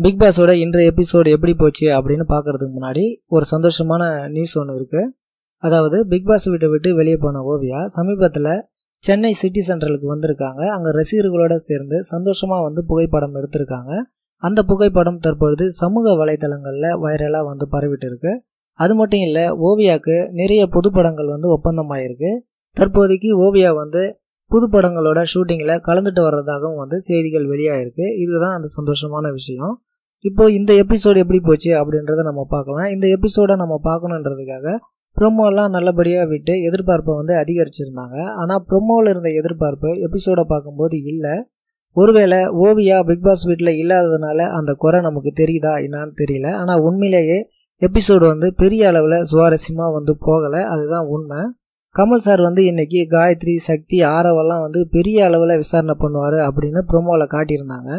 Big பாஸோட இன்றைய episode எப்படி போச்சு அப்படின்னு பார்க்கறதுக்கு முன்னாடி ஒரு சந்தோஷமான நியூஸ் ஒன்று இருக்கு. அதாவது பிக் பாஸ் வீட்டை விட்டு வெளியே போன ஓவியா சமீபத்தில் சென்னை சிட்டி சென்ட்ரலுக்கு வந்திருக்காங்க. அங்கே ரசிகர்களோட சேர்ந்து சந்தோஷமாக புகைப்படம் எடுத்திருக்காங்க. அந்த புகைப்படம் தற்பொழுது சமூக வலைதளங்களில் வைரலாக பரவிட்டு இருக்கு. அது மட்டும் இல்லை, ஓவியாவுக்கு நிறைய புதுப்படங்கள் ஒப்பந்தமாயிருக்கு. தற்போதைக்கு ஓவியா புதுப்படங்களோட ஷூட்டிங்கில் கலந்துட்டு வர்றதாகவும் செய்திகள் வெளியாயிருக்கு. இதுதான் அந்த சந்தோஷமான விஷயம். இப்போ இந்த எபிசோடு எப்படி போச்சு அப்படின்றத நம்ம பார்க்கலாம். இந்த எபிசோடை நம்ம பார்க்கணுன்றதுக்காக ப்ரொமோலாம் நல்லபடியாக விட்டு எதிர்பார்ப்பை அதிகரிச்சிருந்தாங்க. ஆனால் ப்ரொமோவில் இருந்த எதிர்பார்ப்பு எபிசோடை பார்க்கும்போது இல்லை. ஒருவேளை ஓவியா பிக் பாஸ் வீட்டில் இல்லாததுனால அந்த குறை நமக்கு தெரியுதா என்னான்னு தெரியல. ஆனால் உண்மையிலேயே எபிசோடு பெரிய அளவில் சுவாரஸ்யமாக போகலை, அதுதான் உண்மை. கமல் சார் இன்னைக்கு காயத்ரி, சக்தி, ஆரவெல்லாம் பெரிய அளவில் விசாரணை பண்ணுவார் அப்படின்னு ப்ரொமோவில் காட்டியிருந்தாங்க.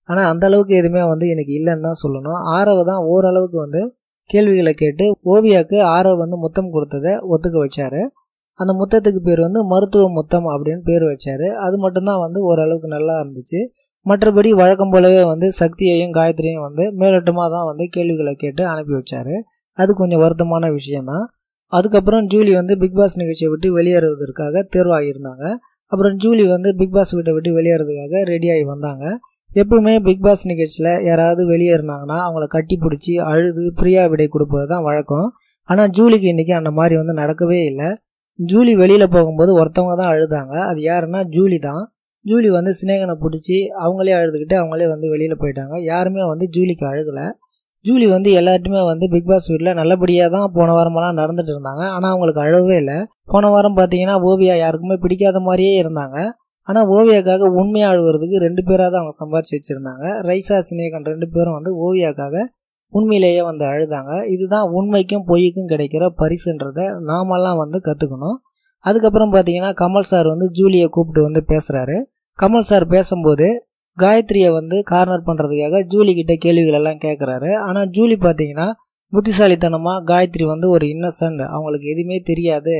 ஆனால் அந்த அளவுக்கு எதுவுமே எனக்கு இல்லைன்னு தான் சொல்லணும். ஆரவை தான் ஓரளவுக்கு கேள்விகளை கேட்டு ஓவியாவுக்கு ஆரவ் முத்தம் கொடுத்ததை ஒத்துக்க வச்சாரு. அந்த முத்தத்துக்கு பேர் மருத்துவ முத்தம் அப்படின்னு பேர் வச்சாரு. அது மட்டும்தான் ஓரளவுக்கு நல்லா இருந்துச்சு. மற்றபடி வழக்கம் போலவே சக்தியையும் காயத்ரியும் மேலோட்டமாக தான் கேள்விகளை கேட்டு அனுப்பி வச்சாரு. அது கொஞ்சம் வருத்தமான விஷயம்தான். அதுக்கப்புறம் ஜூலி பிக் பாஸ் நிகழ்ச்சியை விட்டு வெளியேறதுக்காக தேர்வாகியிருந்தாங்க. அப்புறம் ஜூலி பிக் பாஸ் வீட்டை விட்டு வெளியேறதுக்காக ரெடியாகி வந்தாங்க. எப்பவுமே பிக் பாஸ் நிகழ்ச்சியில் யாராவது வெளியேறினாங்கன்னா அவங்கள கட்டி பிடிச்சி அழுது பிரியா விடை கொடுப்பது தான் வழக்கம். ஆனால் ஜூலிக்கு இன்னைக்கு அந்த மாதிரி நடக்கவே இல்லை. ஜூலி வெளியில் போகும்போது ஒருத்தவங்க தான் அழுதாங்க. அது யாருன்னா ஜூலி தான். ஜூலி சினேகனை பிடிச்சி அவங்களே அழுதுகிட்டு அவங்களே வெளியில் போயிட்டாங்க. யாருமே ஜூலிக்கு அழுகலை. ஜூலி எல்லார்ட்டுமே பிக் பாஸ் வீட்டில் நல்லபடியாக தான் போன வாரமெல்லாம் நடந்துட்டு இருந்தாங்க. ஆனால் அவங்களுக்கு அழவே இல்லை. போன வாரம் பார்த்தீங்கன்னா ஓவியா யாருக்குமே பிடிக்காத மாதிரியே இருந்தாங்க. ஆனால் ஓவியாக்காக உண்மையாக அழுகிறதுக்கு 2 பேராக தான் அவங்க சம்பாரிச்சு வச்சுருந்தாங்க. ரைசா, சினேகன் 2 பேரும் ஓவியாக்காக உண்மையிலேயே அழுதாங்க. இதுதான் உண்மைக்கும் பொய்க்கும் கிடைக்கிற பரிசுன்றதை நாமெல்லாம் கற்றுக்கணும். அதுக்கப்புறம் பார்த்தீங்கன்னா கமல் சார் ஜூலியை கூப்பிட்டு பேசுகிறாரு. கமல் சார் பேசும்போது காயத்ரியை கார்னர் பண்ணுறதுக்காக ஜூலி கிட்ட கேள்விகள் எல்லாம் கேட்குறாரு. ஆனால் ஜூலி பார்த்தீங்கன்னா புத்திசாலித்தனமாக காயத்ரி ஒரு இன்னசென்ட், அவங்களுக்கு எதுவுமே தெரியாது,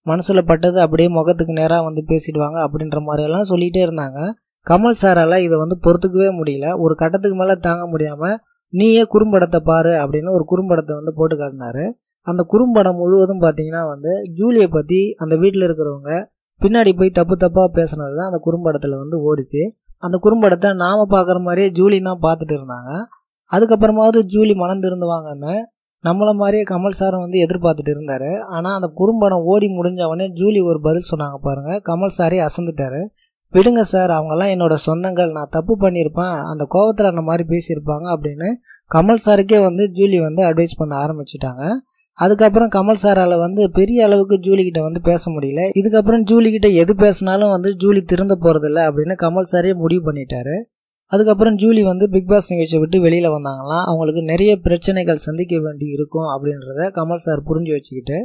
மனசில் பட்டது அப்படியே முகத்துக்கு நேராக பேசிடுவாங்க அப்படின்ற மாதிரியெல்லாம் சொல்லிகிட்டே இருந்தாங்க. கமல் சாரால் இதை பொறுத்துக்கவே முடியல. ஒரு கட்டத்துக்கு மேலே தாங்க முடியாமல் நீயே குறும்படத்தை பாரு அப்படின்னு ஒரு குறும்படத்தை போட்டு காட்டினாரு. அந்த குறும்படம் முழுவதும் பார்த்தீங்கன்னா ஜூலியை பற்றி அந்த வீட்டில் இருக்கிறவங்க பின்னாடி போய் தப்பு தப்பாக பேசுனது தான் அந்த குறும்படத்தில் ஓடிச்சு. அந்த குறும்படத்தை நாம் பார்க்குற மாதிரியே ஜூலி தான் பார்த்துட்டு இருந்தாங்க. அதுக்கப்புறமாவது ஜூலி மனம் திருந்துவாங்கன்னு நம்மளை மாதிரியே கமல் சாரும் எதிர்பார்த்துட்டு இருந்தார். ஆனால் அந்த குறும்படம் ஓடி முடிஞ்சவொடனே ஜூலி ஒரு பதில் சொன்னாங்க பாருங்கள். கமல் சாரே அசந்துட்டார். விடுங்க சார், அவங்கெல்லாம் என்னோட சொந்தங்கள், நான் தப்பு பண்ணியிருப்பேன், அந்த கோபத்தில் அந்த மாதிரி பேசியிருப்பாங்க அப்படின்னு கமல் சாருக்கே ஜூலி அட்வைஸ் பண்ண ஆரம்பிச்சிட்டாங்க. அதுக்கப்புறம் கமல் சாரால் பெரிய அளவுக்கு ஜூலி கிட்ட பேச முடியல. இதுக்கப்புறம் ஜூலி கிட்ட எது பேசினாலும் ஜூலி திருந்த போகிறதில்ல அப்படின்னு கமல் சாரே முடிவு பண்ணிட்டாரு. அதுக்கப்புறம் ஜூலி பிக் பாஸ் நிகழ்ச்சியை விட்டு வெளியில் வந்தாங்களாம். அவங்களுக்கு நிறைய பிரச்சனைகள் சந்திக்க வேண்டி இருக்கும் அப்படின்றத கமல் சார் புரிஞ்சு வச்சுக்கிட்டு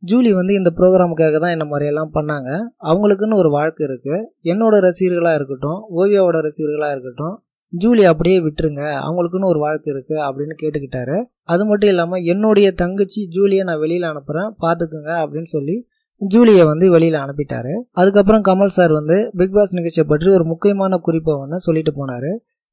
ஜூலி இந்த ப்ரோக்ராமுக்காக தான் இந்த மாதிரியெல்லாம் பண்ணாங்க. அவங்களுக்குன்னு ஒரு வாழ்க்கை இருக்குது. என்னோட ரசிகர்களாக இருக்கட்டும், ஓவியாவோட ரசிகர்களாக இருக்கட்டும், ஜூலி அப்படியே விட்டுருங்க, அவங்களுக்குன்னு ஒரு வாழ்க்கை இருக்குது அப்படின்னு கேட்டுக்கிட்டாரு. அது மட்டும் இல்லாமல் என்னுடைய தங்கச்சி ஜூலியை நான் வெளியில் அனுப்புகிறேன், பார்த்துக்குங்க அப்படின்னு சொல்லி ஜூலியை வெளியில் அனுப்பிட்டாரு. அதுக்கப்புறம் கமல் சார் பிக் பாஸ் நிகழ்ச்சியை பற்றி ஒரு முக்கியமான குறிப்பை சொல்லிட்டு போனார்.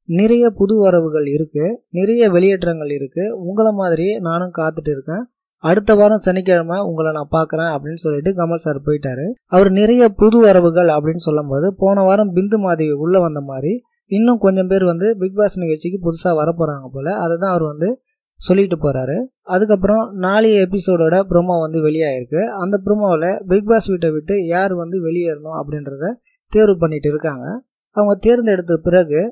நிறைய புது வரவுகள் இருக்குது, நிறைய வெளியேற்றங்கள் இருக்குது, உங்களை மாதிரியே நானும் காத்துட்டு இருக்கேன், அடுத்த வாரம் சனிக்கிழமை உங்களை நான் பார்க்குறேன் அப்படின்னு சொல்லிட்டு கமல் சார் போயிட்டாரு. அவர் நிறைய புது வரவுகள் அப்படின்னு சொல்லும் போது போன வாரம் பிந்து மாதவி உள்ளே வந்த மாதிரி இன்னும் கொஞ்சம் பேர் பிக் பாஸ் நிகழ்ச்சிக்கு புதுசாக வரப்போகிறாங்க போல். அதை தான் அவர் சொல்லிட்டு போகிறாரு. அதுக்கப்புறம் நாளைய எபிசோடோட ப்ரோமோ வெளியாயிருக்கு. அந்த ப்ரோமோவில் பிக் பாஸ் வீட்டை விட்டு யார் வெளியேறணும் அப்படின்றத தேர்வு பண்ணிட்டு இருக்காங்க. அவங்க தேர்ந்தெடுத்த பிறகு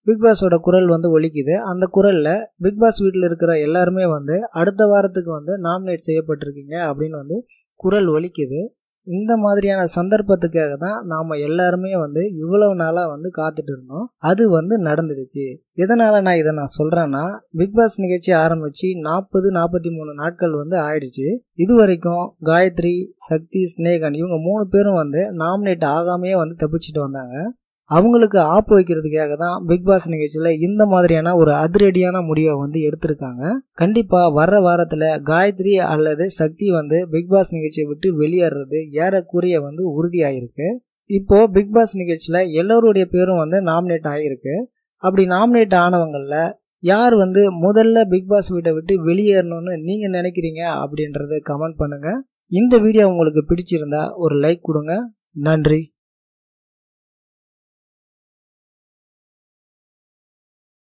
பிக் பாஸோட குரல் ஒலிக்குது. அந்த குரலில் பிக் பாஸ் வீட்டில் இருக்கிற எல்லாருமே அடுத்த வாரத்துக்கு நாமினேட் செய்யப்பட்டிருக்கீங்க அப்படின்னு குரல் ஒலிக்குது. இந்த மாதிரியான சந்தர்ப்பத்துக்காக தான் நாம் எல்லாருமே இவ்வளவு நாளாக காத்துட்டு இருந்தோம். அது நடந்துடுச்சு. எதனால் நான் இதை சொல்கிறேன்னா, பிக் பாஸ் நிகழ்ச்சி ஆரம்பித்து 40-43 நாட்கள் ஆயிடுச்சு. இது வரைக்கும் காயத்ரி, சக்தி, சினேகன் இவங்க 3 பேரும் நாமினேட் ஆகாமையே தப்பிச்சுட்டு வந்தாங்க. அவங்களுக்கு ஆப்பு வைக்கிறதுக்காக தான் பிக் பாஸ் நிகழ்ச்சியில் இந்த மாதிரியான ஒரு அதிரடியான முடிவை எடுத்திருக்காங்க. கண்டிப்பாக வர்ற வாரத்தில் காயத்ரி அல்லது சக்தி பிக் பாஸ் நிகழ்ச்சியை விட்டு வெளியேறது ஏறக்குறைய உறுதியாயிருக்கு. இப்போ பிக் பாஸ் நிகழ்ச்சியில் எல்லோருடைய பேரும் நாமினேட் ஆகிருக்கு. அப்படி நாமினேட் ஆனவங்களில் யார் முதல்ல பிக் பாஸ் வீட்டை விட்டு வெளியேறணும்னு நீங்க நினைக்கிறீங்க அப்படின்றத கமெண்ட் பண்ணுங்க. இந்த வீடியோ உங்களுக்கு பிடிச்சிருந்தா ஒரு லைக் கொடுங்க. நன்றி.